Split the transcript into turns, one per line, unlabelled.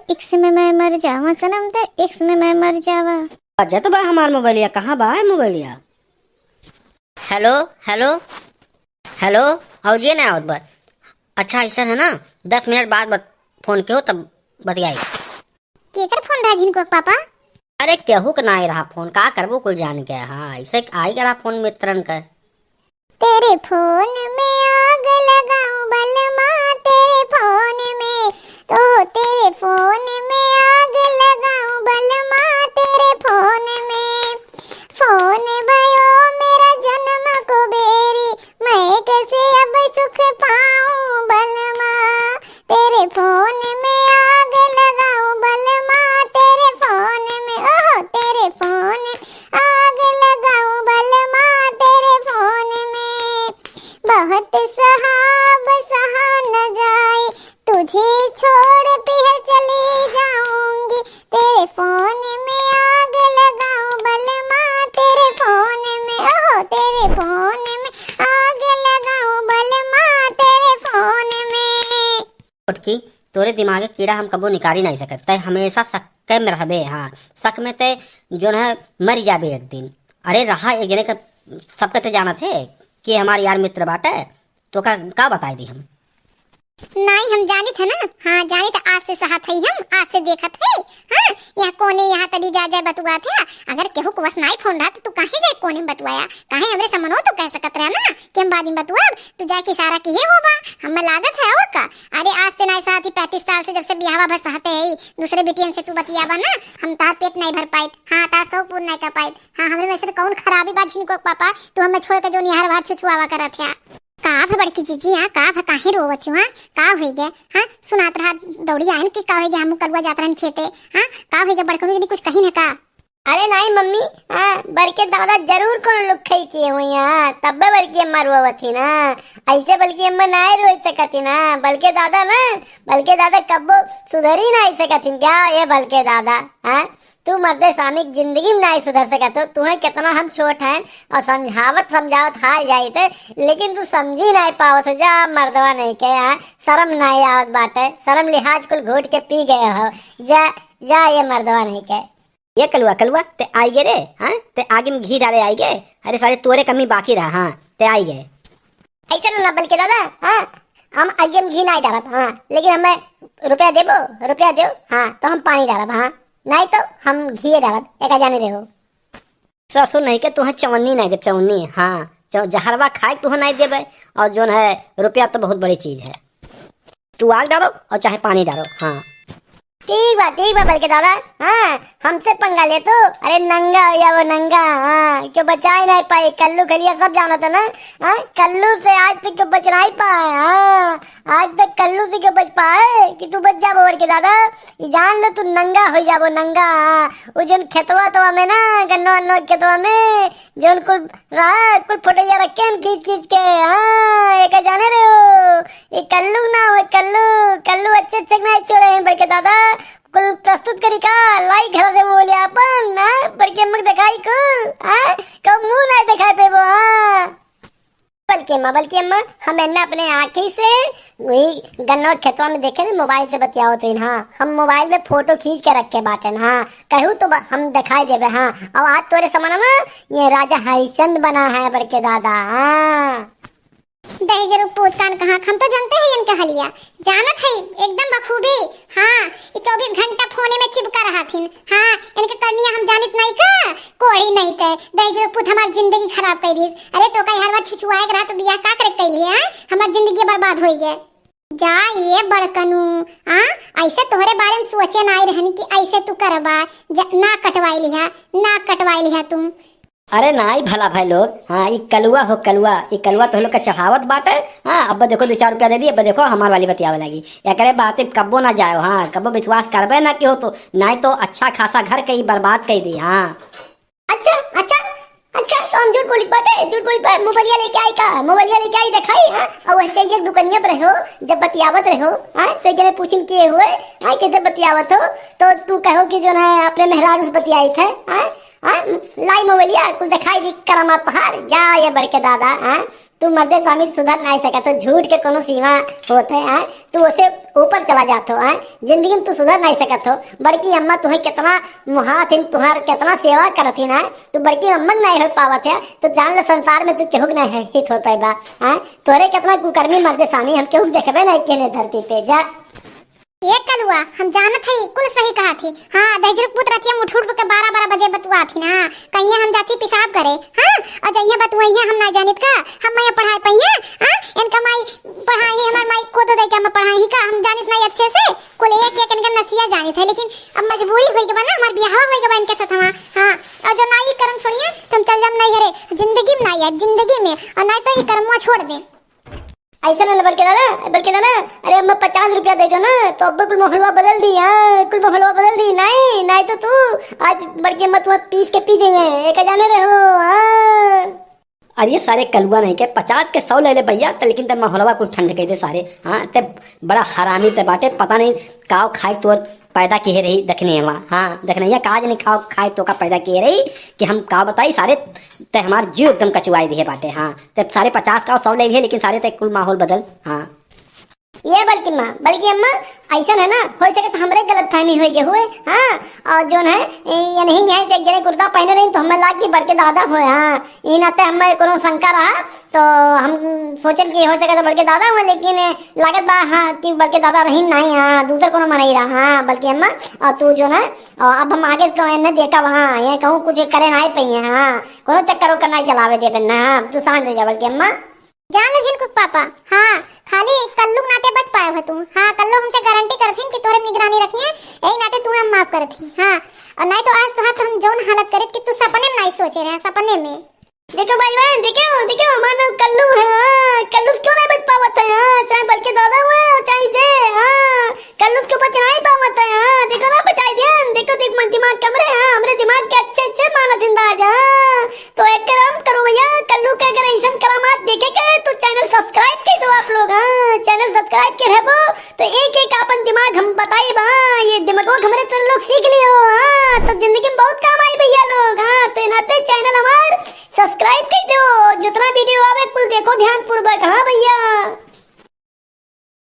इक्स में मैं मर जावा सनम ते इक्स में मैं मर जावा।
अजय तो बा हमार मोबाइलिया कहाँ बा है मोबाइलिया। हेलो हेलो हेलो और ये ना बस। अच्छा ऐसा है ना 10 मिनट बाद फोन के हो तब बतियाई।
केकर फोन रहा जिनको पापा?
अरे केहू के ना आई रहा फोन का करबो कुल जान के। हाँ ऐसे आई रहा फोन मित्रन का।
तेरे फोन में आग लगाऊं बलमा तेरे फोन में, तो तेरे फोन में आग लगाऊं बलमा तेरे फोन में। फोन भयो मेरा जन्म को बेरी, मैं कैसे अब सुख पाऊं बलमा तेरे फोन में आग लगाऊं बलमा तेरे फोन में। ओह तेरे फोन आग लगाऊं बलमा तेरे फोन में। बहुत सहाब सहा न जाए तुझे छोड़ फिर चली जाऊंगी, तेरे फोन में आग लगाऊं बलमा तेरे फोन में। ओह तेरे फोन में आग लगाऊं बलमा तेरे फोन में।
की तोरे दिमाग के कीड़ा हम कबो निकाली नहीं सकते, हमेशा शक में रहबे। हाँ शक में ते जो है मर जाबे एक दिन। अरे रहा एक जने का सबके ते जाना थे कि हमारे यार मित्र बाटे तो का बताई दी हम।
नहीं हम जाने थे ना। हाँ जाने तो आज से सहा थे हम, आज से देखा थे। हाँ यहाँ कोने यहाँ तड़ी जा जाए बतुआ थे। अगर केहू को बस नहीं फोन रहा तो तू काहे जाए कोने में बतुआया? काहे हमरे समनो तो कह सकत रहा ना कि हम बाद में बतुआ तू जाके इशारा किए होगा हमें लागत है और का। अरे आज से नहीं साथी 35 साल से जब से बियाह बस सहते है दूसरे बेटियन से तू बतियावा ना हम तार पेट नहीं भर पाए। हाँ तार सौ पूर्ण नहीं कर पाए। हाँ हमरे में से कौन खराबी बात को पापा तू हमें छोड़ के जो निहार बाहर छुछुआवा कर थे। का बड़की जीजी यहाँ का काहे रोवत छू? हाँ का होई गे? हाँ सुनात रहा दौड़ी आइन कि का होई गे हम कलवा जातरन खेते। हाँ का होई गे बड़कनु जनी कुछ कही न का?
अरे नहीं मम्मी, हाँ बल्कि दादा जरूर कोनो लोग खई किए हुई हैं तब बल्कि अम्मा रोवती ना। ऐसे बल्कि अम्मा ना रो सकती ना, बल्कि दादा ना बल्कि दादा कब्बो सुधर ही नहीं सकती क्या ये बल्कि दादा। हाँ तू मर्दे स्वामी जिंदगी में नहीं सुधर सकत हो। तुम्हें कितना हम छोट हैं और समझावत हार जाई थे लेकिन तू समझी नहीं पावत। जा मर्दवा नहीं के यहाँ शर्म नहीं आवत बाटे, शर्म लिहाज कुल घोट के पी गए हो। जा जा ये मर्दवा नहीं के।
ये कलुआ कलुआ ते आई गे रे। हाँ ते आगे में घी डाले आई गे। अरे सारे तोरे कमी बाकी रहा। हाँ ते आई गे
ऐसा ना बल्कि दादा। हाँ हम आगे में घी नहीं डालब। हाँ लेकिन हमें रुपया दो। हाँ तो हम पानी डालब। हाँ नहीं तो हम घी डालब। एक जाने रहो
ससुर नहीं के तुहे चवन्नी नहीं दे चवन्नी। हाँ जहरवा खाए तुहे नहीं देबे और जो है रुपया तो बहुत बड़ी चीज है। तू आग डालो और चाहे पानी डालो। हाँ
ठीक बा बल्कि दादा। हाँ हमसे पंगा ले तो अरे नंगा हो या वो नंगा। हाँ क्यों बचा ही नहीं पाए। कल्लू खलिया सब जाना था ना। हाँ कल्लू से आज तक क्यों बच नहीं पाए। हाँ आज तक कल्लू से क्यों बच पाए कि तू बच जा बल्कि दादा। ये जान लो तू नंगा हो जा वो नंगा। वो जो खेतवा तो हमें ना गन्नो खेतवा में जो कुल कुल फुटैया रखे खींच के। हाँ एक जाने रहे हो ये कल्लू ना हो कल्लू अच्छे नहीं छोड़े हैं बल्कि दादा। कुल प्रस्तुत करी का लाई घर से बोलिया अपन ना बल्कि अम्मा दिखाई कुल। हाँ कब मुंह नहीं दिखाई पे वो। हाँ बल्कि अम्मा हमें ना अपने आँखी से वही गन्नौ खेतवा में देखे ना मोबाइल से बतियाओ तो। हाँ हम मोबाइल में फोटो खींच के रखे बाटन। हाँ कहूँ तो हम दिखाई देवे। हाँ और आज तोरे समाना में ये राजा हरिश्चंद्र बना है बल्कि दादा। हाँ
दही जरूर पूत कान कहाँ हम तो जानते हैं इनका हलिया जानत है एकदम बखूबी। हाँ ये 24 घंटा फोने में चिपका रहा थी। हाँ इनके करनिया हम जानत नहीं का कोड़ी नहीं थे। दही जरूर पूत हमारी जिंदगी खराब कर दी। अरे तो कहीं हर बार छुछुआए रहा तो बियाह का करे कैली है? हमारी जिंदगी बर्बाद हो गई। जा ये बड़कनु। हाँ ऐसे तोहरे बारे में सोचे ना रहन कि ऐसे तू करबा ना कटवाई लिहा तुम।
अरे नाई भला भाई लोग। हाँ ये कलुआ तो लोग का चढ़ावत बात है। हाँ अब देखो 2-4 रुपया दे दिए। अब देखो हमार वाली बतियावे लगी या करे बातें कब्बो ना जाओ। हाँ कब्बो विश्वास करबे ना कि हो तो नहीं तो अच्छा खासा घर कहीं बर्बाद कर दी। हाँ
अच्छा तो हम झूठ बोली बात मोबाइलिया लेके आई दिखाई। हाँ और वैसे एक दुकानिया पर रहो जब बतियावत रहो। हाँ से जने पूछिन किए हुए हाँ कैसे बतियावत हो तो तू कहो कि जो है अपने मेहरारू से बतियाई थे। हाँ हाँ लाई मोबाइलिया कुछ दिखाई दी करामात पहाड़ जा ये बड़के दादा। हाँ तू मर्दे स्वामी सुधर नहीं सका तो झूठ के कोनो सीमा होते हैं, तू उसे ऊपर चला जातो है, जिंदगी में तू सुधर नहीं सकत हो। बड़की अम्मा तुम्हें कितना मुहाथिन तुहार कितना सेवा करती ना, तू बड़की अम्मा नहीं हो पावत है तो जान ले संसार में तू केहू नहीं है हित हो पाएबा। हाँ तोरे कितना कुकर्मी मर्दे स्वामी हम केहू देखबे नहीं केने धरती पे जा।
ये कलुआ हम जानत है कुल सही कहा थी। हाँ दहजर पुत रतिया उठ उठ के 12-12 बजे बतुआ थी ना, कहिए हम जाती पेशाब करे। हाँ और जइए बतुआइए हम ना जानित का हम मैं पढ़ाई पइए। हाँ इनका माई पढ़ाई हमार माई को तो दे के हम पढ़ाई का हम जानित नहीं अच्छे से कुल एक एक इनका नसिया जानित है, लेकिन अब मजबूरी होई के बा ना हमार बियाह होई के बा इनके साथ। हाँ और जो नाई करम छोड़िए तुम चल जाम नहीं हरे जिंदगी में नहीं है जिंदगी में, और नहीं तो ये कर्मवा छोड़ दे।
ऐसा ना बल्कि दादा अरे अम्मा 50 रुपया दे दो ना तो अब कुल मोहल्ला बदल दी। हाँ कुल मोहल्ला बदल दी, नहीं नहीं तो तू आज बड़की अम्मा तू पीस के पी जाइए एक जाने रहो। हाँ
अरे ये सारे कलुआ नहीं के 50 के 100 ले ले भैया त, लेकिन ते माहौलवा कुछ ठंड के सारे। हाँ ते बड़ा हरामी ते बाटे, पता नहीं काव खाए तो पैदा किए रही दखने वहाँ। हाँ दखने काज नहीं खाओ खाए तो का पैदा किए रही कि हम का बताई सारे ते हमार जीव एकदम कचुआई दिए बाटे। हाँ ते सारे 50 का 100 ले लिए, लेकिन सारे ते कुल माहौल बदल। हाँ
ये बल्कि अम्मा ऐसा है ना हो सके तो हमरे गलत फहमी हो गए हुए। हाँ और जो है ये नहीं है एक जने कुर्ता पहने रही तो हमें लाग की बड़के दादा हुए। हाँ इन आते हमें कोनो शंका रहा तो हम सोचन कि हो सके तो बड़के दादा हुए, लेकिन लागत बा हाँ कि बड़के दादा रही नहीं। हाँ दूसरा कोनो मन ही रहा। हाँ बल्कि अम्मा और तू जो है अब हम आगे ने देखा वहाँ ये कहूँ कुछ करे ना पाई है। हाँ कोनो चक्कर उक्कर नहीं चलावे दे ना। हाँ तू शांत हो जा बल्कि अम्मा
जान ले जिनको पापा। हाँ खाली कल्लू नाते बच पाए हो तुम। हाँ कल्लू हमसे गारंटी करथिन कि तोरे निगरानी रखिए यही नाते तू हम माफ करथी। हाँ और नहीं तो आज तो हाथ हम जौन हालत करे कि तू सपने में नहीं सोचे रहे सपने में।
देखो भाई बहन देखो हमारा कल्लू है। हाँ कल्लू क्यों नहीं बच पावत है। हाँ चाहे बल्कि दादा हुए और चाहे जे हाँ कल्लू क्यों बच नहीं पावत है। हाँ देखो ना बचाई ध्यान देखो देख मन दिमाग कमरे। हाँ हमरे दिमाग के अच्छे मानत अंदाज। हाँ तो एक काम करो भैया कल्लू के अगर ऐसा करामात देखे के तो चैनल सब्सक्राइब कर दो आप लोग। हाँ चैनल सब्सक्राइब के रहो तो एक अपन दिमाग हम बताइए। हाँ ये दिमाग हमारे तुम लोग सीख लियो। हाँ तो जिंदगी में बहुत काम आई भैया लोग। हाँ तो नाते चैनल हमारे सब्सक्राइब कर दो, जितना वीडियो आवे कुल देखो ध्यान पूर्वक। हाँ भैया।